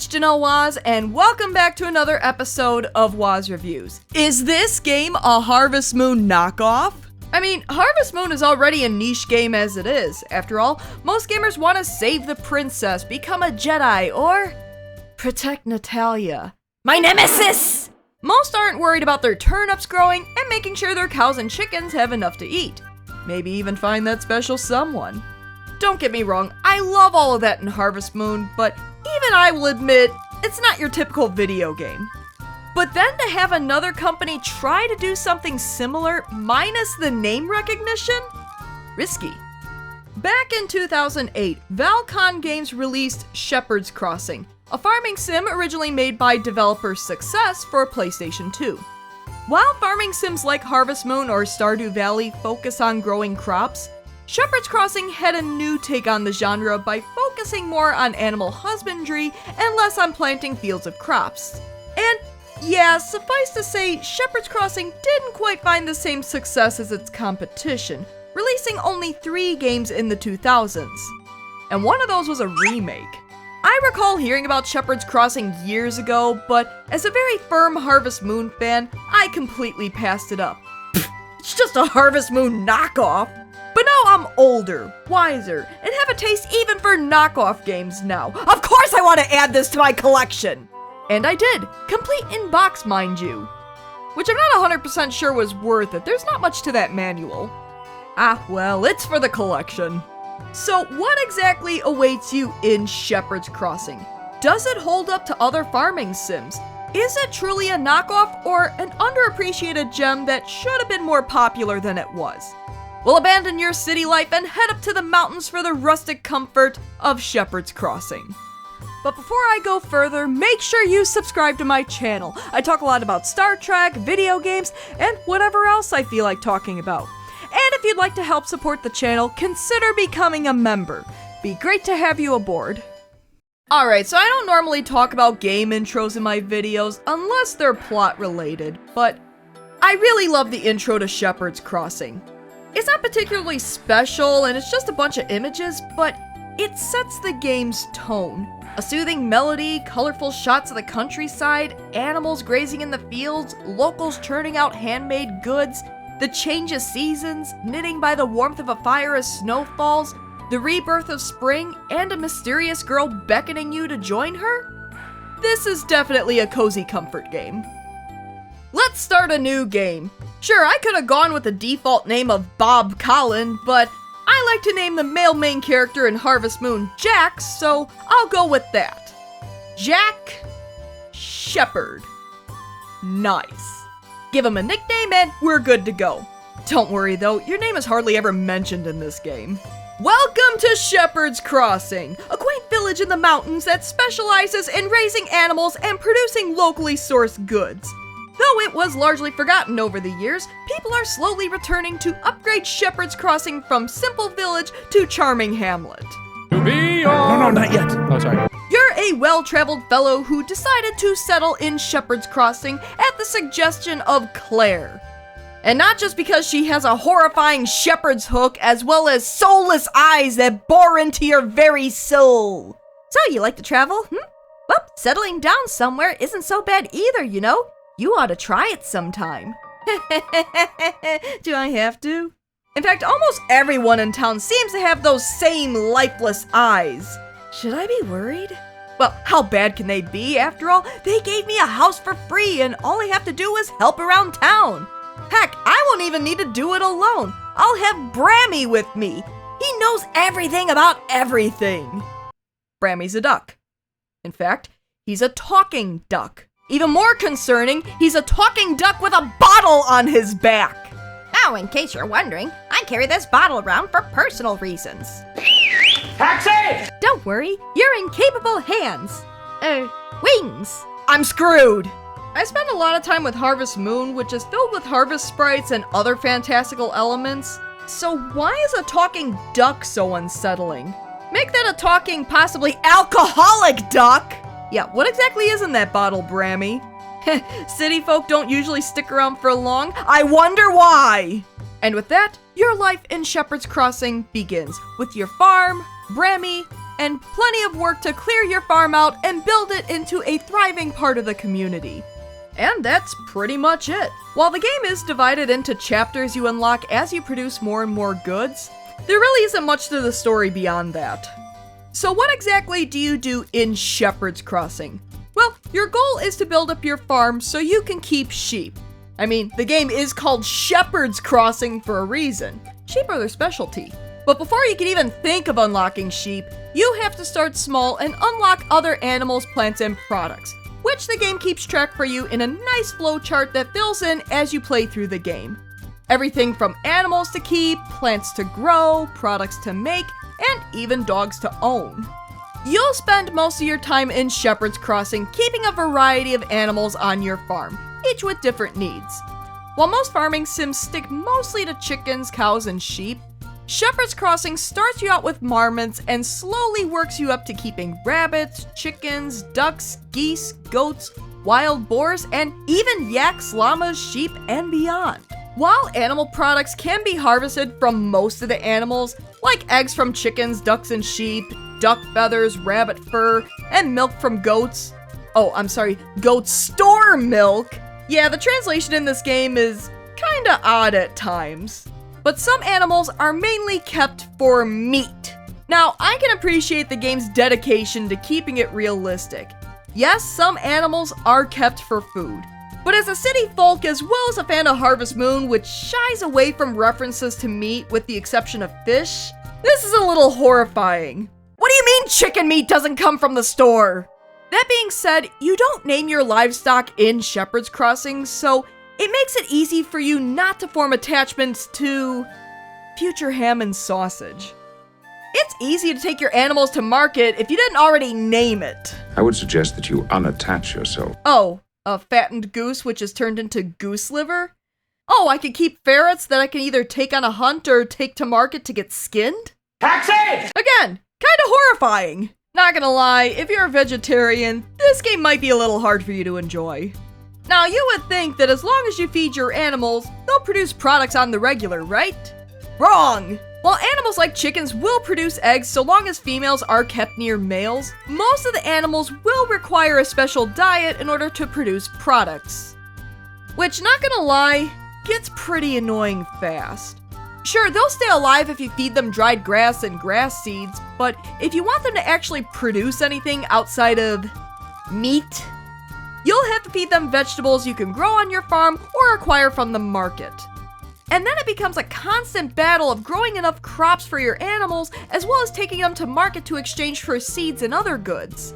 it's Janelle Waz, and welcome back to another episode of Waz Reviews. Is this game a Harvest Moon knockoff? I mean, Harvest Moon is already a niche game as it is. After all, most gamers want to save the princess, become a Jedi, or protect Natalia, my nemesis! Most aren't worried about their turnips growing and making sure their cows and chickens have enough to eat. Maybe even find that special someone. Don't get me wrong, I love all of that in Harvest Moon, but even I will admit, it's not your typical video game. But then to have another company try to do something similar, minus the name recognition? Risky. Back in 2008, Valcon Games released Shepherd's Crossing, a farming sim originally made by developer Success for PlayStation 2. While farming sims like Harvest Moon or Stardew Valley focus on growing crops, Shepherd's Crossing had a new take on the genre by focusing more on animal husbandry and less on planting fields of crops. And yeah, suffice to say, Shepherd's Crossing didn't quite find the same success as its competition, releasing only 3 games in the 2000s. And one of those was a remake. I recall hearing about Shepherd's Crossing years ago, but as a very firm Harvest Moon fan, I completely passed it up. It's just a Harvest Moon knockoff. But now I'm older, wiser, and have a taste even for knockoff games now. Of course I want to add this to my collection! And I did, complete in box mind you. Which I'm not 100% sure was worth it, there's not much to that manual. Ah well, it's for the collection. So what exactly awaits you in Shepherd's Crossing? Does it hold up to other farming sims? Is it truly a knockoff or an underappreciated gem that should have been more popular than it was? Well, abandon your city life and head up to the mountains for the rustic comfort of Shepherd's Crossing. But before I go further, make sure you subscribe to my channel. I talk a lot about Star Trek, video games, and whatever else I feel like talking about. And if you'd like to help support the channel, consider becoming a member. Be great to have you aboard. Alright, so I don't normally talk about game intros in my videos unless they're plot related, but I really love the intro to Shepherd's Crossing. It's not particularly special and it's just a bunch of images, but it sets the game's tone. A soothing melody, colorful shots of the countryside, animals grazing in the fields, locals churning out handmade goods, the change of seasons, knitting by the warmth of a fire as snow falls, the rebirth of spring, and a mysterious girl beckoning you to join her? This is definitely a cozy comfort game. Let's start a new game. Sure, I could have gone with the default name of Bob Collin, but I like to name the male main character in Harvest Moon Jack, so I'll go with that. Jack Shepherd. Nice. Give him a nickname and we're good to go. Don't worry though, your name is hardly ever mentioned in this game. Welcome to Shepherd's Crossing, a quaint village in the mountains that specializes in raising animals and producing locally sourced goods. Though it was largely forgotten over the years, people are slowly returning to upgrade Shepherd's Crossing from simple village to charming hamlet. No, not yet. Oh, sorry. You're a well-traveled fellow who decided to settle in Shepherd's Crossing at the suggestion of Claire. And not just because she has a horrifying shepherd's hook as well as soulless eyes that bore into your very soul. So, you like to travel? Well, settling down somewhere isn't so bad either, you know? You ought to try it sometime. Do I have to? In fact, almost everyone in town seems to have those same lifeless eyes. Should I be worried? Well, how bad can they be? After all, they gave me a house for free and all I have to do is help around town. Heck, I won't even need to do it alone. I'll have Brammy with me. He knows everything about everything. Brammy's a duck. In fact, he's a talking duck. Even more concerning, he's a talking duck with a bottle on his back. Oh, in case you're wondering, I carry this bottle around for personal reasons. Taxi! Don't worry, you're in capable hands. Wings. I'm screwed. I spend a lot of time with Harvest Moon, which is filled with harvest sprites and other fantastical elements. So why is a talking duck so unsettling? Make that a talking, possibly alcoholic duck! Yeah, what exactly is in that bottle, Brammy? City folk don't usually stick around for long. I wonder why! And with that, your life in Shepherd's Crossing begins with your farm, Brammy, and plenty of work to clear your farm out and build it into a thriving part of the community. And that's pretty much it. While the game is divided into chapters you unlock as you produce more and more goods, there really isn't much to the story beyond that. So what exactly do you do in Shepherd's Crossing? Well, your goal is to build up your farm so you can keep sheep. I mean, the game is called Shepherd's Crossing for a reason. Sheep are their specialty. But before you can even think of unlocking sheep, you have to start small and unlock other animals, plants, and products, which the game keeps track for you in a nice flowchart that fills in as you play through the game. Everything from animals to keep, plants to grow, products to make, and even dogs to own. You'll spend most of your time in Shepherd's Crossing keeping a variety of animals on your farm, each with different needs. While most farming sims stick mostly to chickens, cows, and sheep, Shepherd's Crossing starts you out with marmots and slowly works you up to keeping rabbits, chickens, ducks, geese, goats, wild boars, and even yaks, llamas, sheep, and beyond. While animal products can be harvested from most of the animals, like eggs from chickens, ducks, and sheep, duck feathers, rabbit fur, and milk from goats. Goat store milk. Yeah, the translation in this game is kinda odd at times. But some animals are mainly kept for meat. Now, I can appreciate the game's dedication to keeping it realistic. Yes, some animals are kept for food. But as a city folk as well as a fan of Harvest Moon, which shies away from references to meat with the exception of fish, this is a little horrifying. What do you mean chicken meat doesn't come from the store? That being said, you don't name your livestock in Shepherd's Crossing, so it makes it easy for you not to form attachments to future ham and sausage. It's easy to take your animals to market if you didn't already name it. I would suggest that you unattach yourself. Oh, a fattened goose which is turned into goose liver? Oh, I could keep ferrets that I can either take on a hunt or take to market to get skinned? Taxi! Again, kinda horrifying. Not gonna lie, if you're a vegetarian, this game might be a little hard for you to enjoy. Now, you would think that as long as you feed your animals, they'll produce products on the regular, right? Wrong! While animals like chickens will produce eggs so long as females are kept near males, most of the animals will require a special diet in order to produce products. Which, not gonna lie, gets pretty annoying fast. Sure, they'll stay alive if you feed them dried grass and grass seeds, but if you want them to actually produce anything outside of meat, you'll have to feed them vegetables you can grow on your farm or acquire from the market. And then it becomes a constant battle of growing enough crops for your animals, as well as taking them to market to exchange for seeds and other goods.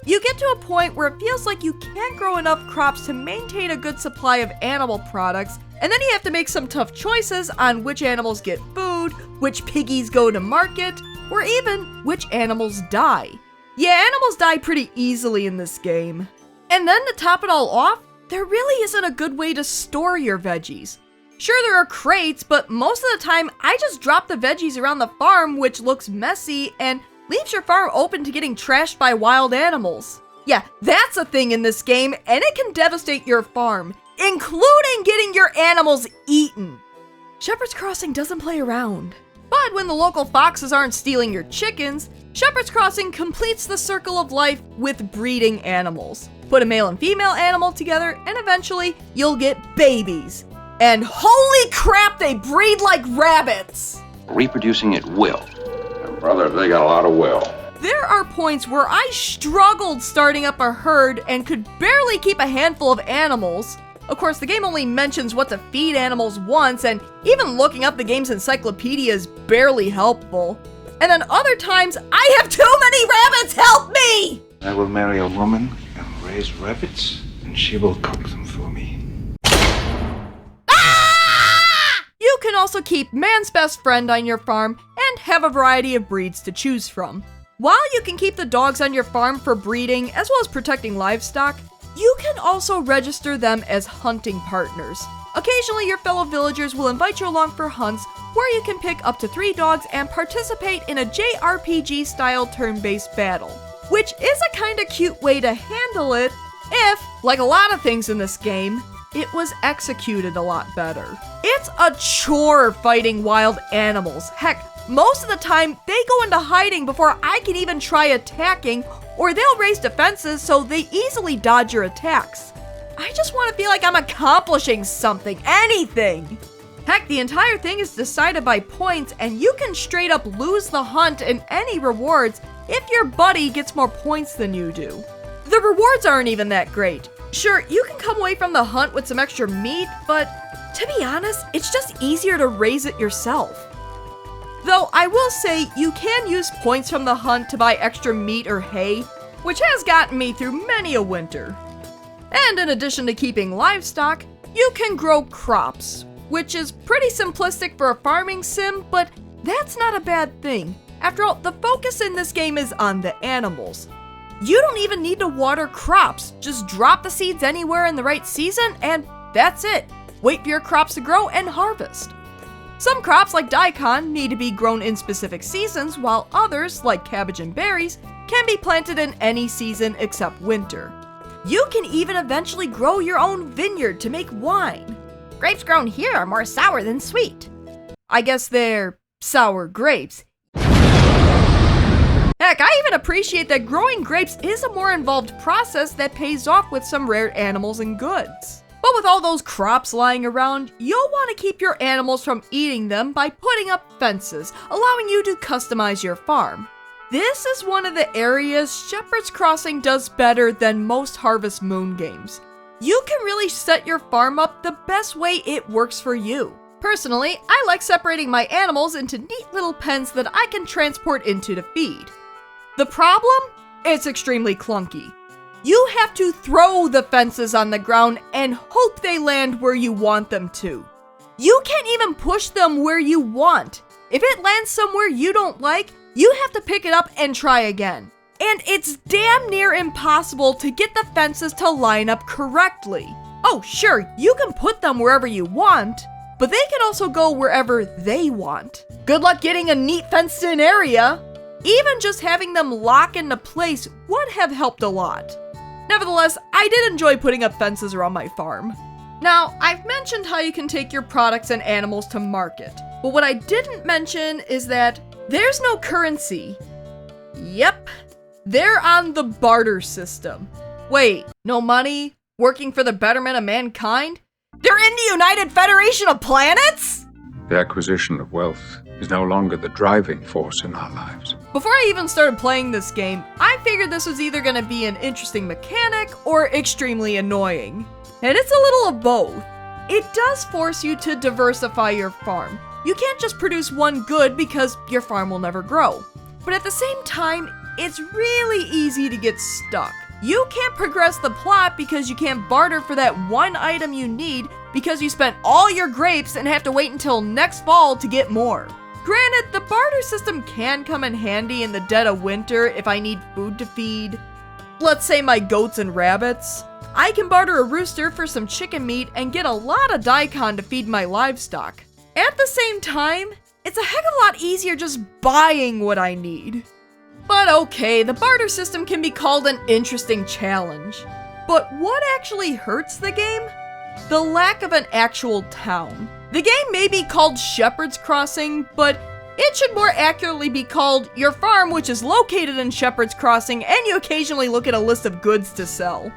You get to a point where it feels like you can't grow enough crops to maintain a good supply of animal products, and then you have to make some tough choices on which animals get food, which piggies go to market, or even which animals die. Yeah, animals die pretty easily in this game. And then to top it all off, there really isn't a good way to store your veggies. Sure, there are crates, but most of the time, I just drop the veggies around the farm, which looks messy and leaves your farm open to getting trashed by wild animals. Yeah, that's a thing in this game, and it can devastate your farm, including getting your animals eaten. Shepherd's Crossing doesn't play around. But when the local foxes aren't stealing your chickens, Shepherd's Crossing completes the circle of life with breeding animals. Put a male and female animal together, and eventually, you'll get babies. And holy crap, they breed like rabbits! Reproducing at will. Brother, they got a lot of will. There are points where I struggled starting up a herd and could barely keep a handful of animals. Of course, the game only mentions what to feed animals once, and even looking up the game's encyclopedia is barely helpful. And then other times, I have too many rabbits, help me! I will marry a woman and raise rabbits, and she will cook them for me. You can also keep man's best friend on your farm and have a variety of breeds to choose from. While you can keep the dogs on your farm for breeding as well as protecting livestock, you can also register them as hunting partners. Occasionally, your fellow villagers will invite you along for hunts where you can pick up to 3 dogs and participate in a JRPG-style turn-based battle, which is a kinda cute way to handle it if, like a lot of things in this game, it was executed a lot better. It's a chore fighting wild animals. Heck, Most of the time, they go into hiding before I can even try attacking, or they'll raise defenses so they easily dodge your attacks. I just want to feel like I'm accomplishing something, anything! Heck, the entire thing is decided by points, and you can straight up lose the hunt and any rewards if your buddy gets more points than you do. The rewards aren't even that great. Sure, you can come away from the hunt with some extra meat, but to be honest, it's just easier to raise it yourself. Though I will say, you can use points from the hunt to buy extra meat or hay, which has gotten me through many a winter. And in addition to keeping livestock, you can grow crops, which is pretty simplistic for a farming sim, but that's not a bad thing. After all, the focus in this game is on the animals. You don't even need to water crops, just drop the seeds anywhere in the right season and that's it. Wait for your crops to grow and harvest. Some crops like daikon need to be grown in specific seasons, while others, like cabbage and berries, can be planted in any season except winter. You can even eventually grow your own vineyard to make wine. Grapes grown here are more sour than sweet. I guess they're sour grapes. Heck, I even appreciate that growing grapes is a more involved process that pays off with some rare animals and goods. But with all those crops lying around, you'll want to keep your animals from eating them by putting up fences, allowing you to customize your farm. This is one of the areas Shepherd's Crossing does better than most Harvest Moon games. You can really set your farm up the best way it works for you. Personally, I like separating my animals into neat little pens that I can transport into to feed. The problem? It's extremely clunky. You have to throw the fences on the ground and hope they land where you want them to. You can't even push them where you want. If it lands somewhere you don't like, you have to pick it up and try again. And it's damn near impossible to get the fences to line up correctly. Oh, sure, you can put them wherever you want, but they can also go wherever they want. Good luck getting a neat fenced-in area. Even just having them lock into place would have helped a lot. Nevertheless, I did enjoy putting up fences around my farm. Now, I've mentioned how you can take your products and animals to market, but what I didn't mention is that there's no currency. Yep, they're on the barter system. Wait, no money? Working for the betterment of mankind? They're in the United Federation of Planets? The acquisition of wealth is no longer the driving force in our lives. Before I even started playing this game, I figured this was either going to be an interesting mechanic or extremely annoying. And it's a little of both. It does force you to diversify your farm. You can't just produce one good because your farm will never grow. But at the same time, it's really easy to get stuck. You can't progress the plot because you can't barter for that one item you need because you spent all your grapes and have to wait until next fall to get more. Granted, the barter system can come in handy in the dead of winter if I need food to feed. Let's say my goats and rabbits. I can barter a rooster for some chicken meat and get a lot of daikon to feed my livestock. At the same time, it's a heck of a lot easier just buying what I need. But okay, the barter system can be called an interesting challenge. But what actually hurts the game? The lack of an actual town. The game may be called Shepherd's Crossing, but it should more accurately be called your farm, which is located in Shepherd's Crossing, and you occasionally look at a list of goods to sell.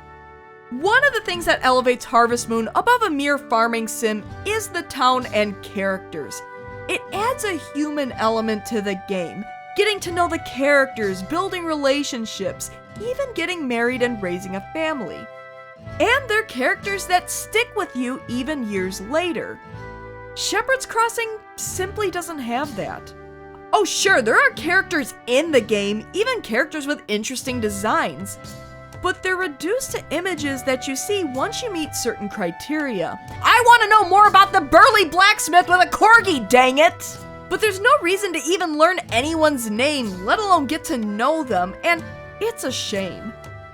One of the things that elevates Harvest Moon above a mere farming sim is the town and characters. It adds a human element to the game, getting to know the characters, building relationships, even getting married and raising a family. And they're characters that stick with you even years later. Shepherd's Crossing simply doesn't have that. Oh sure, there are characters in the game, even characters with interesting designs, but they're reduced to images that you see once you meet certain criteria. I want to know more about the burly blacksmith with a corgi, dang it! But there's no reason to even learn anyone's name, let alone get to know them, and it's a shame.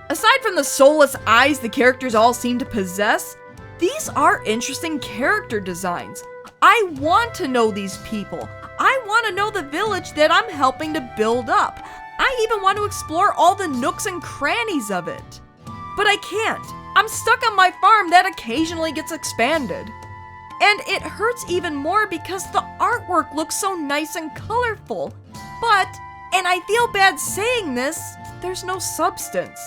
Aside from the soulless eyes the characters all seem to possess, these are interesting character designs. I want to know these people. I want to know the village that I'm helping to build up. I even want to explore all the nooks and crannies of it. But I can't. I'm stuck on my farm that occasionally gets expanded. And it hurts even more because the artwork looks so nice and colorful. But, and I feel bad saying this, there's no substance.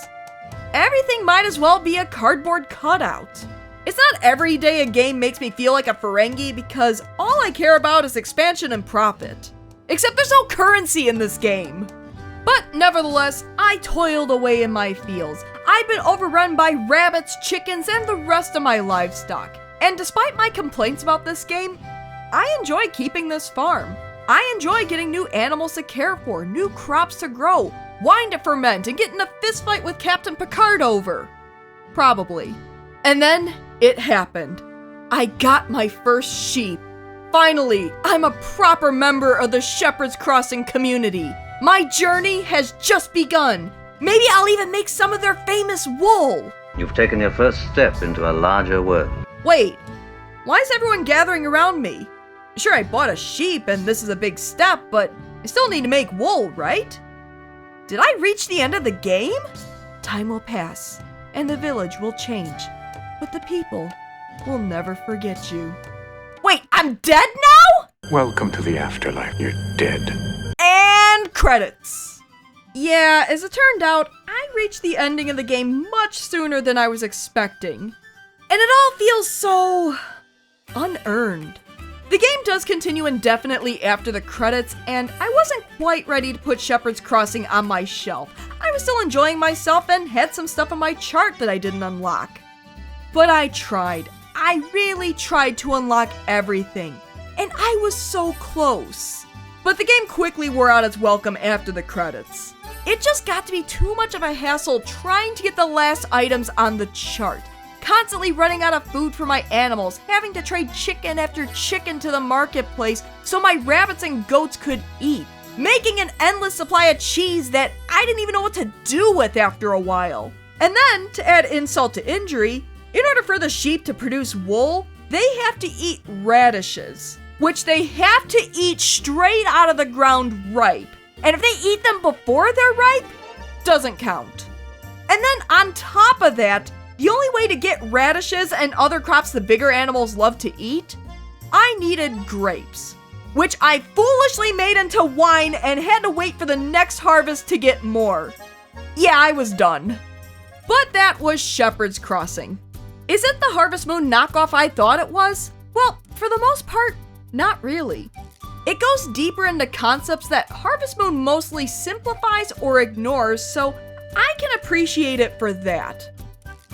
Everything might as well be a cardboard cutout. It's not every day a game makes me feel like a Ferengi because all I care about is expansion and profit. Except there's no currency in this game. But nevertheless, I toiled away in my fields. I've been overrun by rabbits, chickens, and the rest of my livestock. And despite my complaints about this game, I enjoy keeping this farm. I enjoy getting new animals to care for, new crops to grow, wine to ferment, and getting a fistfight with Captain Picard over. Probably. And then it happened. I got my first sheep. Finally, I'm a proper member of the Shepherd's Crossing community. My journey has just begun. Maybe I'll even make some of their famous wool. You've taken your first step into a larger world. Wait, why is everyone gathering around me? Sure, I bought a sheep and this is a big step, but I still need to make wool, right? Did I reach the end of the game? Time will pass, and the village will change, but the people will never forget you. Wait, I'm dead now? Welcome to the afterlife. You're dead. And credits. Yeah, as it turned out, I reached the ending of the game much sooner than I was expecting. And it all feels so unearned. The game does continue indefinitely after the credits, and I wasn't quite ready to put Shepherd's Crossing on my shelf. I was still enjoying myself and had some stuff on my chart that I didn't unlock. But I tried. I really tried to unlock everything, and I was so close. But the game quickly wore out its welcome after the credits. It just got to be too much of a hassle trying to get the last items on the chart. Constantly running out of food for my animals, having to trade chicken after chicken to the marketplace so my rabbits and goats could eat. Making an endless supply of cheese that I didn't even know what to do with after a while. And then, to add insult to injury, in order for the sheep to produce wool, they have to eat radishes, which they have to eat straight out of the ground ripe. And if they eat them before they're ripe, doesn't count. And then on top of that, the only way to get radishes and other crops the bigger animals love to eat, I needed grapes, which I foolishly made into wine and had to wait for the next harvest to get more. Yeah, I was done. But that was Shepherd's Crossing. Is it the Harvest Moon knockoff I thought it was? Well, for the most part, not really. It goes deeper into concepts that Harvest Moon mostly simplifies or ignores, so I can appreciate it for that.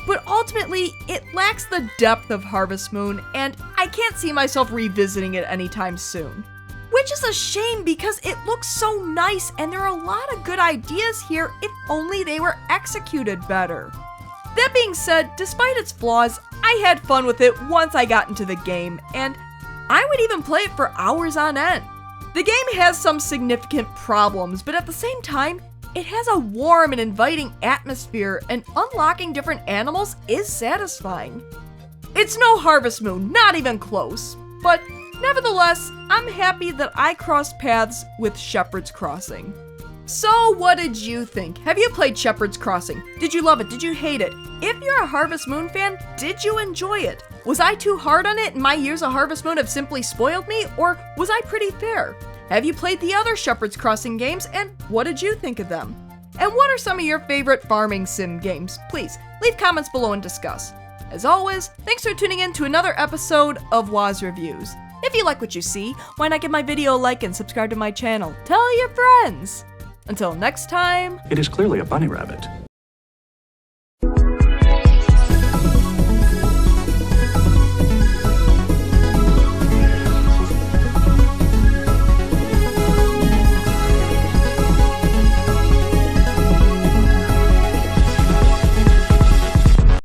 But ultimately, it lacks the depth of Harvest Moon, and I can't see myself revisiting it anytime soon. Which is a shame because it looks so nice and there are a lot of good ideas here if only they were executed better. That being said, despite its flaws, I had fun with it once I got into the game, and I would even play it for hours on end. The game has some significant problems, but at the same time, it has a warm and inviting atmosphere, and unlocking different animals is satisfying. It's no Harvest Moon, not even close, but nevertheless, I'm happy that I crossed paths with Shepherd's Crossing. So what did you think? Have you played Shepherd's Crossing? Did you love it? Did you hate it? If you're a Harvest Moon fan, did you enjoy it? Was I too hard on it and my years of Harvest Moon have simply spoiled me, or was I pretty fair? Have you played the other Shepherd's Crossing games, and what did you think of them? And what are some of your favorite farming sim games? Please, leave comments below and discuss. As always, thanks for tuning in to another episode of Waz Reviews. If you like what you see, why not give my video a like and subscribe to my channel? Tell your friends! Until next time... It is clearly a bunny rabbit.